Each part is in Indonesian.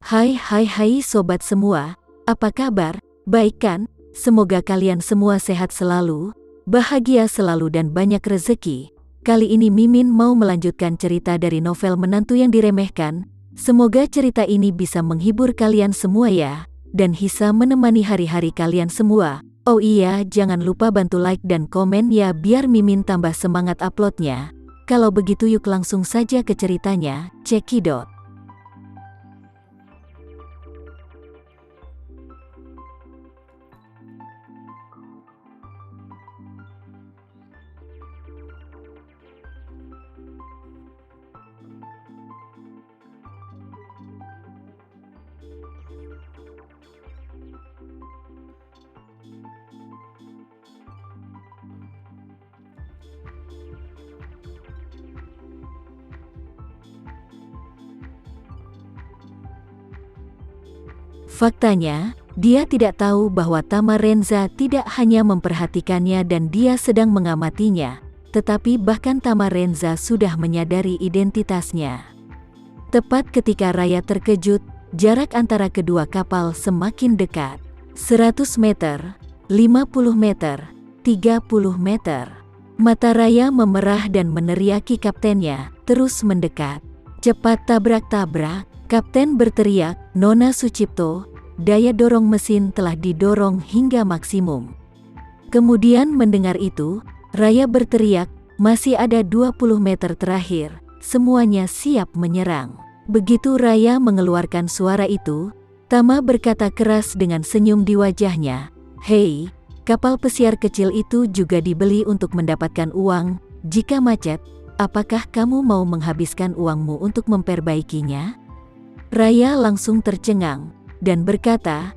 Hai sobat semua, apa kabar? Baik kan? Semoga kalian semua sehat selalu, bahagia selalu dan banyak rezeki. Kali ini Mimin mau melanjutkan cerita dari novel Menantu yang Diremehkan. Semoga cerita ini bisa menghibur kalian semua ya, dan bisa menemani hari-hari kalian semua. Oh iya, jangan lupa bantu like dan komen ya biar Mimin tambah semangat uploadnya. Kalau begitu yuk langsung saja ke ceritanya, cekidot. Faktanya, dia tidak tahu bahwa Tama Renza tidak hanya memperhatikannya dan dia sedang mengamatinya, tetapi bahkan Tama Renza sudah menyadari identitasnya. Tepat ketika Raya terkejut, jarak antara kedua kapal semakin dekat. 100 meter, 50 meter, 30 meter. Mata Raya memerah dan meneriaki kaptennya, terus mendekat. Cepat tabrak-tabrak. Kapten berteriak, Nona Sucipto, daya dorong mesin telah didorong hingga maksimum. Kemudian mendengar itu, Raya berteriak, masih ada 20 meter terakhir, semuanya siap menyerang. Begitu Raya mengeluarkan suara itu, Tama berkata keras dengan senyum di wajahnya, hei, kapal pesiar kecil itu juga dibeli untuk mendapatkan uang, jika macet, apakah kamu mau menghabiskan uangmu untuk memperbaikinya? Raya langsung tercengang, dan berkata,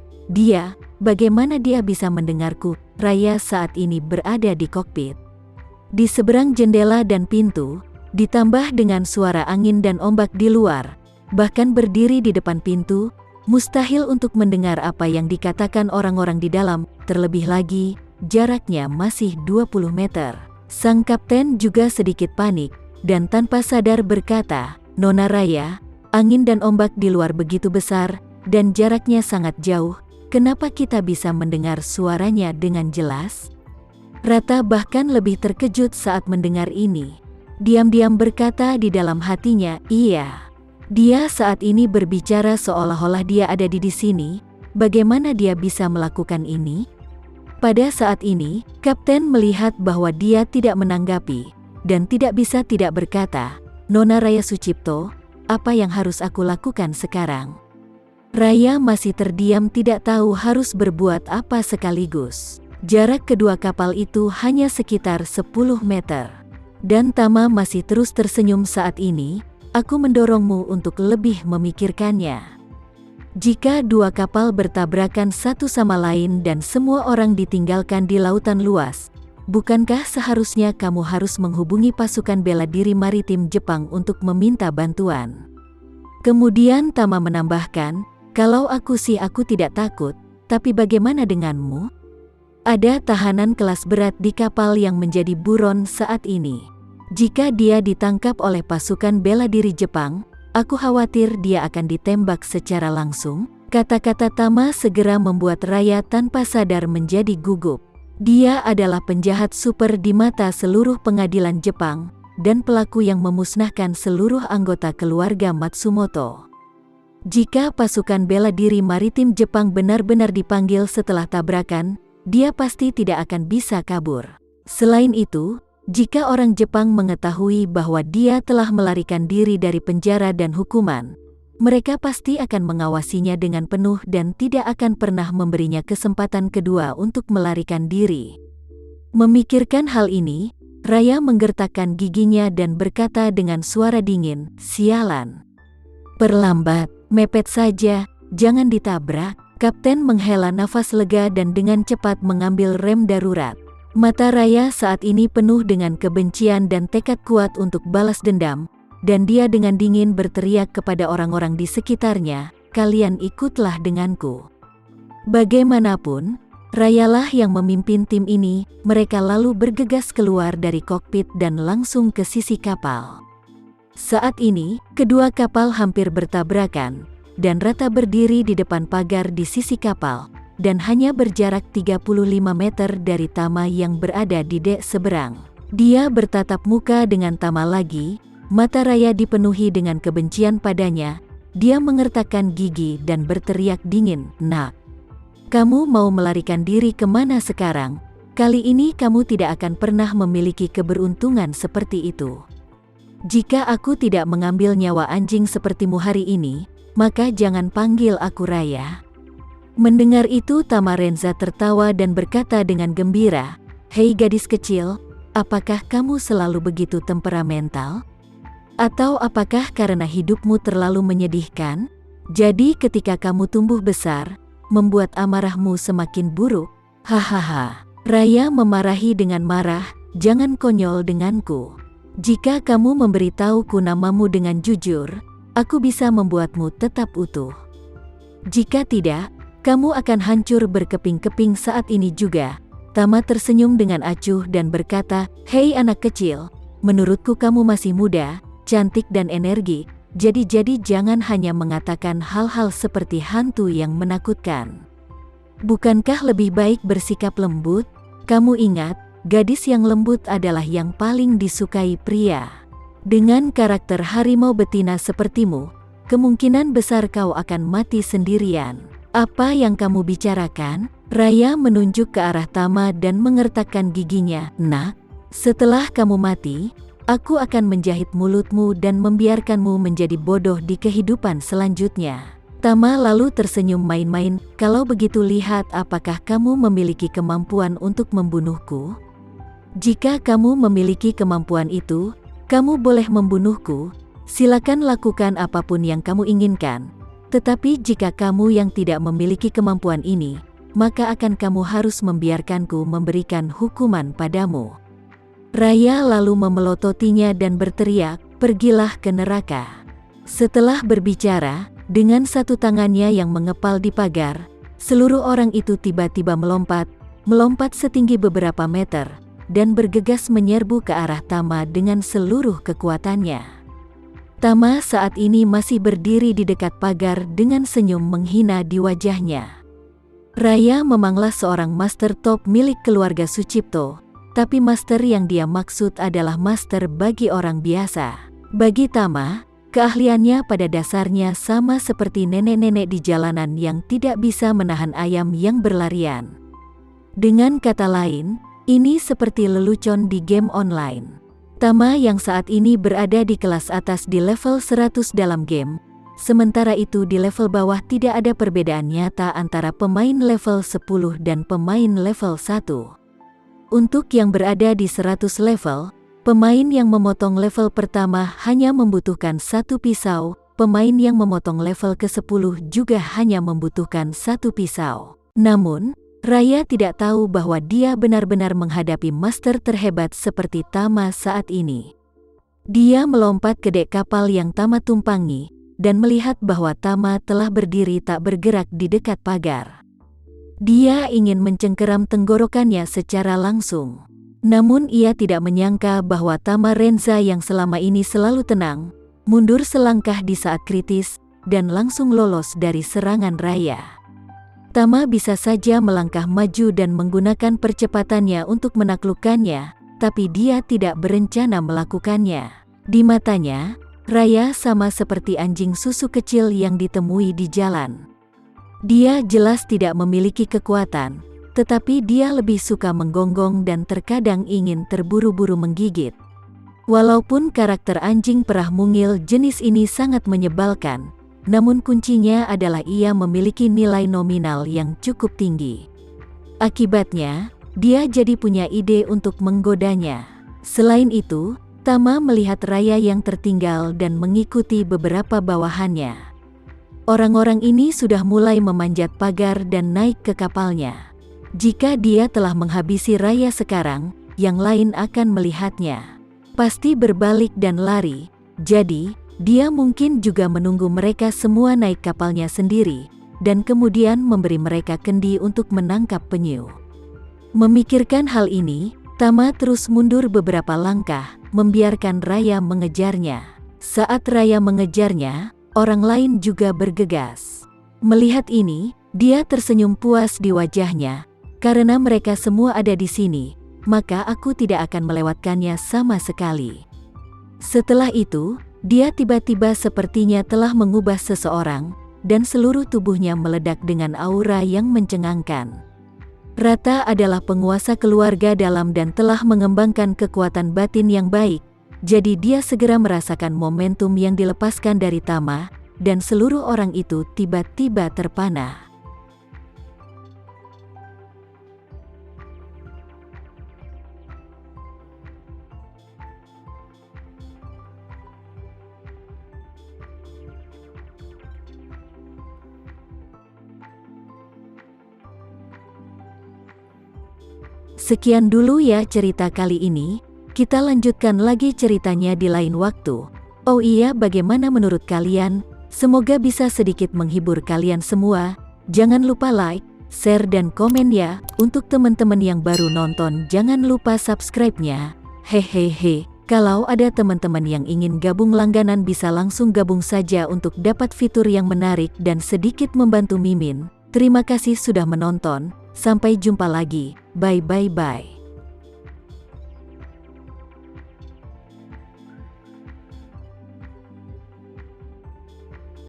bagaimana dia bisa mendengarku? Raya saat ini berada di kokpit. Di seberang jendela dan pintu, ditambah dengan suara angin dan ombak di luar, bahkan berdiri di depan pintu, mustahil untuk mendengar apa yang dikatakan orang-orang di dalam, terlebih lagi, jaraknya masih 20 meter. Sang kapten juga sedikit panik, dan tanpa sadar berkata, Nona Raya, angin dan ombak di luar begitu besar, dan jaraknya sangat jauh, kenapa kita bisa mendengar suaranya dengan jelas? Rata bahkan lebih terkejut saat mendengar ini. Diam-diam berkata di dalam hatinya, iya. Dia saat ini berbicara seolah-olah dia ada di sini, bagaimana dia bisa melakukan ini? Pada saat ini, Kapten melihat bahwa dia tidak menanggapi, dan tidak bisa tidak berkata, Nona Raya Sucipto, apa yang harus aku lakukan sekarang? Raya masih terdiam tidak tahu harus berbuat apa sekaligus. Jarak kedua kapal itu hanya sekitar 10 meter. Dan Tama masih terus tersenyum saat ini, aku mendorongmu untuk lebih memikirkannya. Jika dua kapal bertabrakan satu sama lain dan semua orang ditinggalkan di lautan luas, bukankah seharusnya kamu harus menghubungi pasukan bela diri maritim Jepang untuk meminta bantuan? Kemudian Tama menambahkan, kalau aku tidak takut, tapi bagaimana denganmu? Ada tahanan kelas berat di kapal yang menjadi buron saat ini. Jika dia ditangkap oleh pasukan bela diri Jepang, aku khawatir dia akan ditembak secara langsung. Kata-kata Tama segera membuat Raya tanpa sadar menjadi gugup. Dia adalah penjahat super di mata seluruh pengadilan Jepang, dan pelaku yang memusnahkan seluruh anggota keluarga Matsumoto. Jika pasukan bela diri maritim Jepang benar-benar dipanggil setelah tabrakan, dia pasti tidak akan bisa kabur. Selain itu, jika orang Jepang mengetahui bahwa dia telah melarikan diri dari penjara dan hukuman, mereka pasti akan mengawasinya dengan penuh dan tidak akan pernah memberinya kesempatan kedua untuk melarikan diri. Memikirkan hal ini, Raya menggertakkan giginya dan berkata dengan suara dingin, sialan. Perlambat, mepet saja, jangan ditabrak. Kapten menghela nafas lega dan dengan cepat mengambil rem darurat. Mata Raya saat ini penuh dengan kebencian dan tekad kuat untuk balas dendam, dan dia dengan dingin berteriak kepada orang-orang di sekitarnya, kalian ikutlah denganku. Bagaimanapun, Rayalah yang memimpin tim ini, mereka lalu bergegas keluar dari kokpit dan langsung ke sisi kapal. Saat ini, kedua kapal hampir bertabrakan, dan rata berdiri di depan pagar di sisi kapal, dan hanya berjarak 35 meter dari Tama yang berada di dek seberang. Dia bertatap muka dengan Tama lagi, mata Raya dipenuhi dengan kebencian padanya. Dia mengertakkan gigi dan berteriak dingin, "Nak, kamu mau melarikan diri kemana sekarang? Kali ini kamu tidak akan pernah memiliki keberuntungan seperti itu. Jika aku tidak mengambil nyawa anjing sepertimu hari ini, maka jangan panggil aku Raya." Mendengar itu Tama Renza tertawa dan berkata dengan gembira, "Hei gadis kecil, apakah kamu selalu begitu temperamental? Atau apakah karena hidupmu terlalu menyedihkan? Jadi ketika kamu tumbuh besar, membuat amarahmu semakin buruk? Hahaha." Raya memarahi dengan marah, "Jangan konyol denganku. Jika kamu memberitahuku namamu dengan jujur, aku bisa membuatmu tetap utuh. Jika tidak, kamu akan hancur berkeping-keping saat ini juga." Tama tersenyum dengan acuh dan berkata, "Hei anak kecil, menurutku kamu masih muda, cantik dan energi, jadi jangan hanya mengatakan hal-hal seperti hantu yang menakutkan. Bukankah lebih baik bersikap lembut? Kamu ingat, gadis yang lembut adalah yang paling disukai pria. Dengan karakter harimau betina sepertimu, kemungkinan besar kau akan mati sendirian. Apa yang kamu bicarakan?" Raya menunjuk ke arah Tama dan mengertakkan giginya, "Nak, setelah kamu mati, aku akan menjahit mulutmu dan membiarkanmu menjadi bodoh di kehidupan selanjutnya." Tama lalu tersenyum main-main, "Kalau begitu lihat apakah kamu memiliki kemampuan untuk membunuhku? Jika kamu memiliki kemampuan itu, kamu boleh membunuhku. Silakan lakukan apapun yang kamu inginkan. Tetapi jika kamu yang tidak memiliki kemampuan ini, maka akan kamu harus membiarkanku memberikan hukuman padamu." Raya lalu memelototinya dan berteriak, "Pergilah ke neraka." Setelah berbicara, dengan satu tangannya yang mengepal di pagar, seluruh orang itu tiba-tiba melompat setinggi beberapa meter, dan bergegas menyerbu ke arah Tama dengan seluruh kekuatannya. Tama saat ini masih berdiri di dekat pagar dengan senyum menghina di wajahnya. Raya memanglah seorang master top milik keluarga Sucipto, tapi master yang dia maksud adalah master bagi orang biasa. Bagi Tama, keahliannya pada dasarnya sama seperti nenek-nenek di jalanan yang tidak bisa menahan ayam yang berlarian. Dengan kata lain, ini seperti lelucon di game online. Tama yang saat ini berada di kelas atas di level 100 dalam game, sementara itu di level bawah tidak ada perbedaan nyata antara pemain level 10 dan pemain level 1. Untuk yang berada di 100 level, pemain yang memotong level pertama hanya membutuhkan 1 pisau, pemain yang memotong level ke-10 juga hanya membutuhkan 1 pisau. Namun, Raya tidak tahu bahwa dia benar-benar menghadapi master terhebat seperti Tama saat ini. Dia melompat ke dek kapal yang Tama tumpangi, dan melihat bahwa Tama telah berdiri tak bergerak di dekat pagar. Dia ingin mencengkeram tenggorokannya secara langsung. Namun ia tidak menyangka bahwa Tama Renza yang selama ini selalu tenang, mundur selangkah di saat kritis, dan langsung lolos dari serangan Raya. Tama bisa saja melangkah maju dan menggunakan percepatannya untuk menaklukkannya, tapi dia tidak berencana melakukannya. Di matanya, Raya sama seperti anjing susu kecil yang ditemui di jalan. Dia jelas tidak memiliki kekuatan, tetapi dia lebih suka menggonggong dan terkadang ingin terburu-buru menggigit. Walaupun karakter anjing perah mungil jenis ini sangat menyebalkan, namun kuncinya adalah ia memiliki nilai nominal yang cukup tinggi. Akibatnya, dia jadi punya ide untuk menggodanya. Selain itu, Tama melihat Raya yang tertinggal dan mengikuti beberapa bawahannya. Orang-orang ini sudah mulai memanjat pagar dan naik ke kapalnya. Jika dia telah menghabisi Raya sekarang, yang lain akan melihatnya. Pasti berbalik dan lari, jadi dia mungkin juga menunggu mereka semua naik kapalnya sendiri, dan kemudian memberi mereka kendi untuk menangkap penyu. Memikirkan hal ini, Tama terus mundur beberapa langkah, membiarkan Raya mengejarnya. Saat Raya mengejarnya, orang lain juga bergegas. Melihat ini, dia tersenyum puas di wajahnya. Karena mereka semua ada di sini, maka aku tidak akan melewatkannya sama sekali. Setelah itu, dia tiba-tiba sepertinya telah mengubah seseorang, dan seluruh tubuhnya meledak dengan aura yang mencengangkan. Rata adalah penguasa keluarga dalam dan telah mengembangkan kekuatan batin yang baik, jadi dia segera merasakan momentum yang dilepaskan dari Tama, dan seluruh orang itu tiba-tiba terpana. Sekian dulu ya cerita kali ini, kita lanjutkan lagi ceritanya di lain waktu. Oh iya, bagaimana menurut kalian? Semoga bisa sedikit menghibur kalian semua. Jangan lupa like, share dan komen ya. Untuk teman-teman yang baru nonton jangan lupa subscribe-nya. Hehehe, kalau ada teman-teman yang ingin gabung langganan bisa langsung gabung saja untuk dapat fitur yang menarik dan sedikit membantu Mimin. Terima kasih sudah menonton. Sampai jumpa lagi. Bye bye bye.